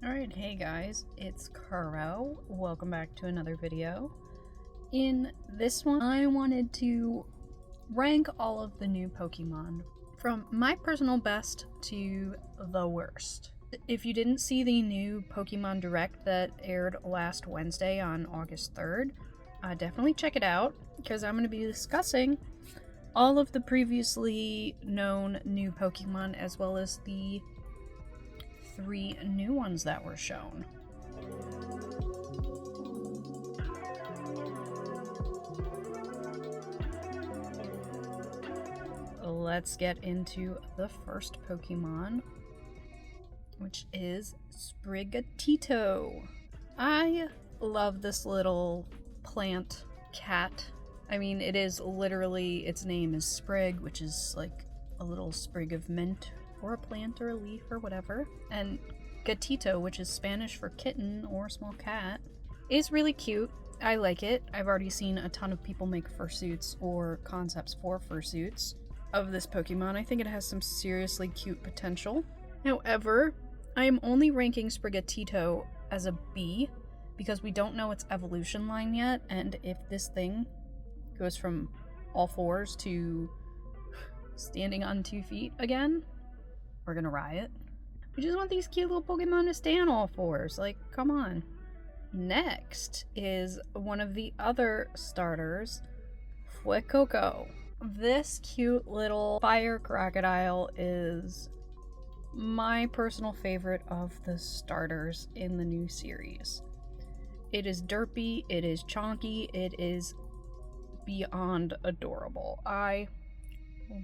Alright, hey guys, it's Kuro. Welcome back to another video. In this one, I wanted to rank all of the new Pokemon from my personal best to the worst. If you didn't see the new Pokemon Direct that aired last Wednesday on August 3rd, definitely check it out, because I'm going to be discussing all of the previously known new Pokemon as well as the 3 new ones that were shown. Let's get into the first Pokemon, which is Sprigatito. I love this little plant cat. I mean, it is literally, its name is Sprig, which is like a little sprig of mint or a plant or a leaf or whatever. And gatito, which is Spanish for kitten or small cat, is really cute. I like it. I've already seen a ton of people make fursuits or concepts for fursuits of this Pokemon. I think it has some seriously cute potential. However, I am only ranking Sprigatito as a B because we don't know its evolution line yet, and if this thing goes from all fours to standing on 2 feet again, we're gonna riot. We just want these cute little Pokemon to stay on all fours. Like, come on. Next is one of the other starters, Fuecoco. This cute little fire crocodile is my personal favorite of the starters in the new series. It is derpy, it is chonky, it is beyond adorable. I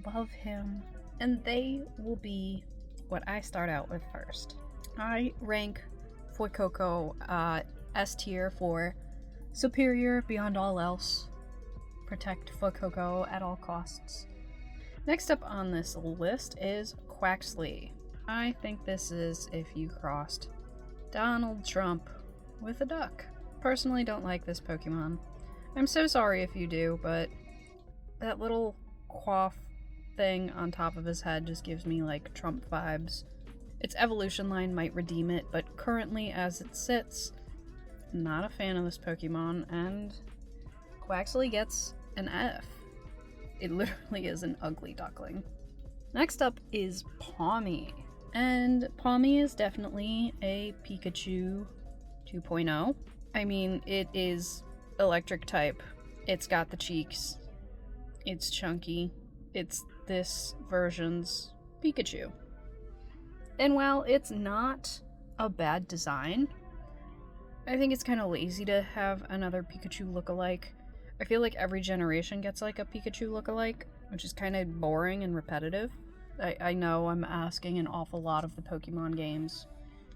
love him. And they will be what I start out with first. I rank Fuecoco S tier for superior beyond all else. Protect Fuecoco at all costs. Next up on this list is Quacksley. I think this is if you crossed Donald Trump with a duck. Personally don't like this Pokemon. I'm so sorry if you do, but that little quaff thing on top of his head just gives me like Trump vibes. Its evolution line might redeem it, but currently as it sits, not a fan of this Pokemon, and Quacksley gets an F. It literally is an ugly duckling. Next up is Pommy, and Pommy is definitely a Pikachu 2.0. I mean, it is electric type, it's got the cheeks, it's chunky, it's this version's Pikachu. And while it's not a bad design, I think it's kind of lazy to have another Pikachu lookalike. I feel like every generation gets like a Pikachu lookalike, which is kind of boring and repetitive. I know I'm asking an awful lot of the Pokemon games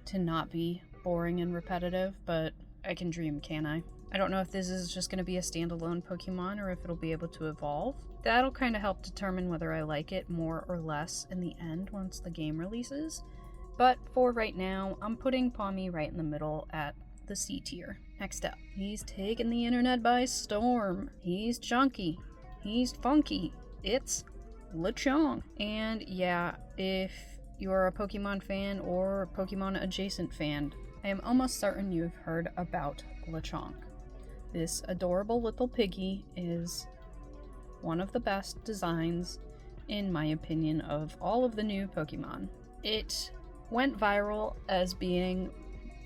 to not be boring and repetitive, but I can dream, can't I? I don't know if this is just going to be a standalone Pokemon or if it'll be able to evolve. That'll kind of help determine whether I like it more or less in the end once the game releases. But for right now, I'm putting Pommy right in the middle at the C tier. Next up, he's taken the internet by storm. He's chunky. He's funky. It's Chong. And yeah, if you're a Pokemon fan or a Pokemon adjacent fan, I am almost certain you've heard about Chong. This adorable little piggy is one of the best designs, in my opinion, of all of the new Pokemon. It went viral as being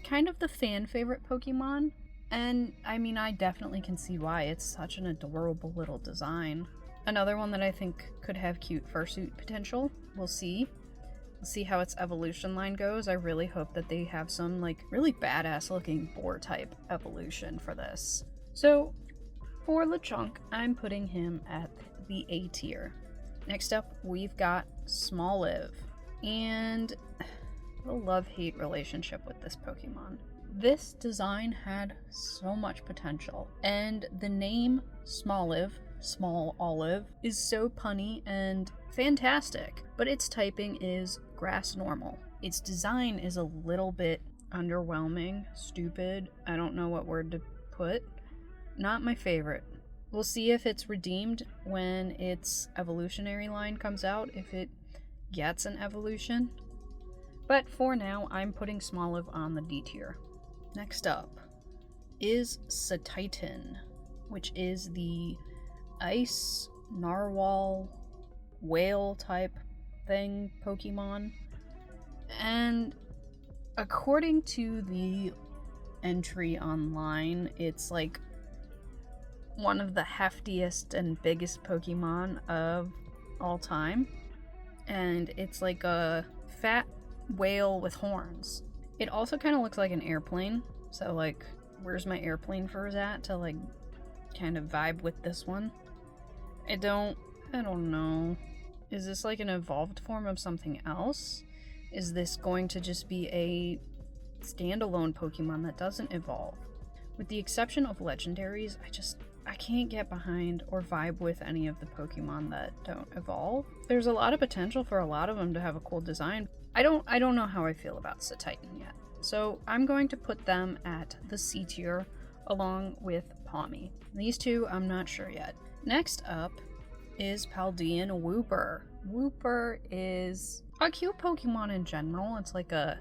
kind of the fan favorite Pokemon, and I mean, I definitely can see why. It's such an adorable little design. Another one that I think could have cute fursuit potential. We'll see. We'll see how its evolution line goes. I really hope that they have some like really badass looking boar type evolution for this. So for Lechonk, I'm putting him at the A tier. Next up, we've got Smallov, and a love-hate relationship with this Pokemon. This design had so much potential, and the name Smallov, small olive, is so punny and fantastic, but its typing is grass normal. Its design is a little bit underwhelming, stupid, I don't know what word to put. Not my favorite. We'll see if it's redeemed when its evolutionary line comes out, if it gets an evolution. But for now, I'm putting smallov on the D tier. Next up is Satitan, which is the ice narwhal whale type thing Pokemon. And according to the entry online, it's like one of the heftiest and biggest Pokemon of all time. And it's like a fat whale with horns. It also kind of looks like an airplane. So like, where's my airplane furs at to like kind of vibe with this one? I don't know. Is this like an evolved form of something else? Is this going to just be a standalone Pokemon that doesn't evolve? With the exception of legendaries, I can't get behind or vibe with any of the Pokemon that don't evolve. There's a lot of potential for a lot of them to have a cool design. I don't know how I feel about Satitan yet. So I'm going to put them at the C tier along with Pommy. These two, I'm not sure yet. Next up is Paldean Wooper. Wooper is a cute Pokemon in general. It's like a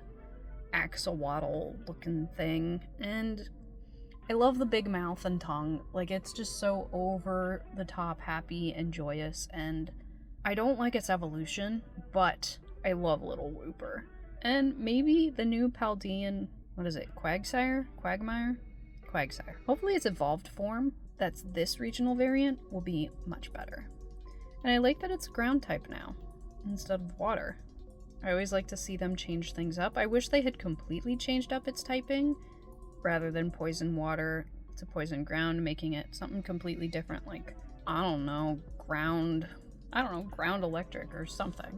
axolotl looking thing, and I love the big mouth and tongue. Like, it's just so over the top happy and joyous, and I don't like its evolution, but I love little Wooper. And maybe the new Paldean, what is it, Quagsire? Quagmire? Quagsire. Hopefully its evolved form, that's this regional variant, will be much better. And I like that it's ground type now, instead of water. I always like to see them change things up. I wish they had completely changed up its typing, rather than poison water to poison ground, making it something completely different, like, I don't know, ground electric or something.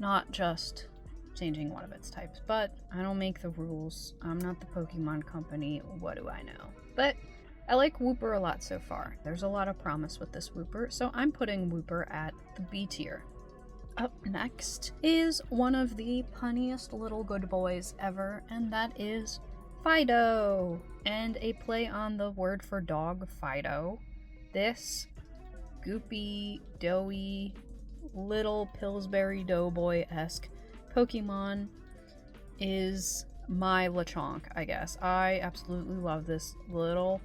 Not just changing one of its types, but I don't make the rules. I'm not the Pokemon company, what do I know? But I like Wooper a lot so far. There's a lot of promise with this Wooper, so I'm putting Wooper at the B tier. Up next is one of the punniest little good boys ever, and that is Fido, and a play on the word for dog, Fido. This goopy, doughy, little Pillsbury Doughboy-esque Pokemon is my Lechonk, I guess. I absolutely love this little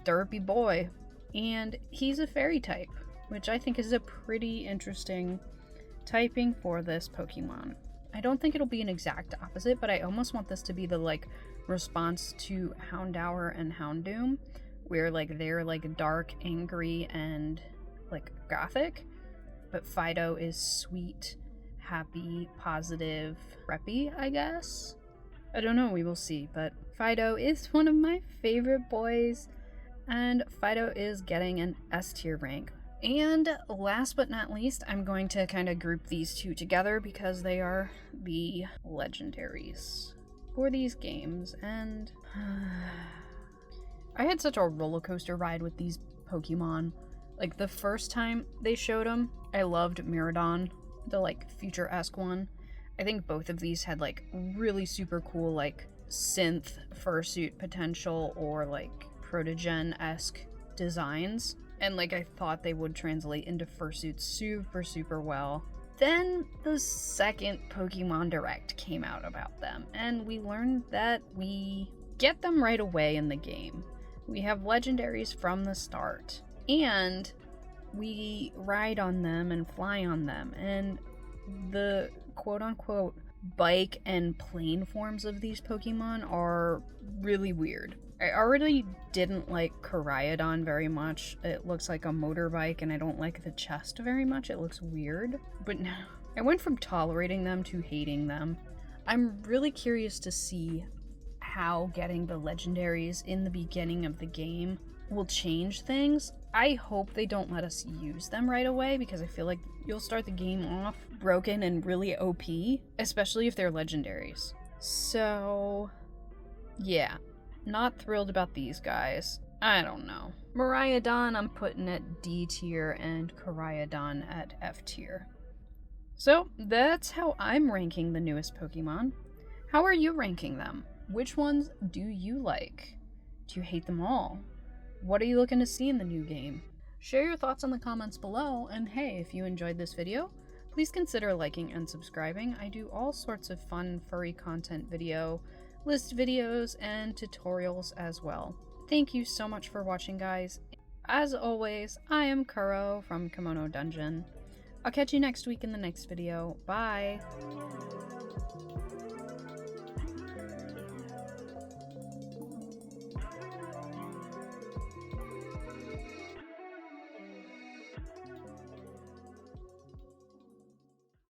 derpy boy, and he's a fairy type, which I think is a pretty interesting typing for this Pokemon. I don't think it'll be an exact opposite, but I almost want this to be the like response to Houndour and Houndoom, where like they're like dark, angry, and like gothic, but Fido is sweet, happy, positive, preppy, I guess. I don't know, we will see, but Fido is one of my favorite boys, and Fido is getting an S tier rank. And last but not least, I'm going to kind of group these two together because they are the legendaries for these games, and I had such a roller coaster ride with these Pokemon. Like, the first time they showed them, I loved Miraidon, the like future-esque one. I think both of these had like really super cool like synth fursuit potential or like protogen-esque designs. And like I thought they would translate into fursuits super well. Then the second Pokemon Direct came out about them, and we learned that we get them right away in the game. We have legendaries from the start, and we ride on them and fly on them, and the quote-unquote bike and plane forms of these Pokemon are really weird. I already didn't like Koraidon very much. It looks like a motorbike, and I don't like the chest very much. It looks weird. But no, I went from tolerating them to hating them. I'm really curious to see how getting the legendaries in the beginning of the game will change things. I hope they don't let us use them right away, because I feel like you'll start the game off broken and really OP, especially if they're legendaries. So, yeah. Not thrilled about these guys. I don't know. Miraidon I'm putting at D tier and Koraidon at F tier. So that's how I'm ranking the newest Pokemon. How are you ranking them? Which ones do you like? Do you hate them all? What are you looking to see in the new game? Share your thoughts in the comments below, and hey, if you enjoyed this video, Please consider liking and subscribing. I do all sorts of fun furry content video, list videos, and tutorials as well. Thank you so much for watching, guys. As always, I am Kuro from Kimono Dungeon. I'll catch you next week in the next video. Bye!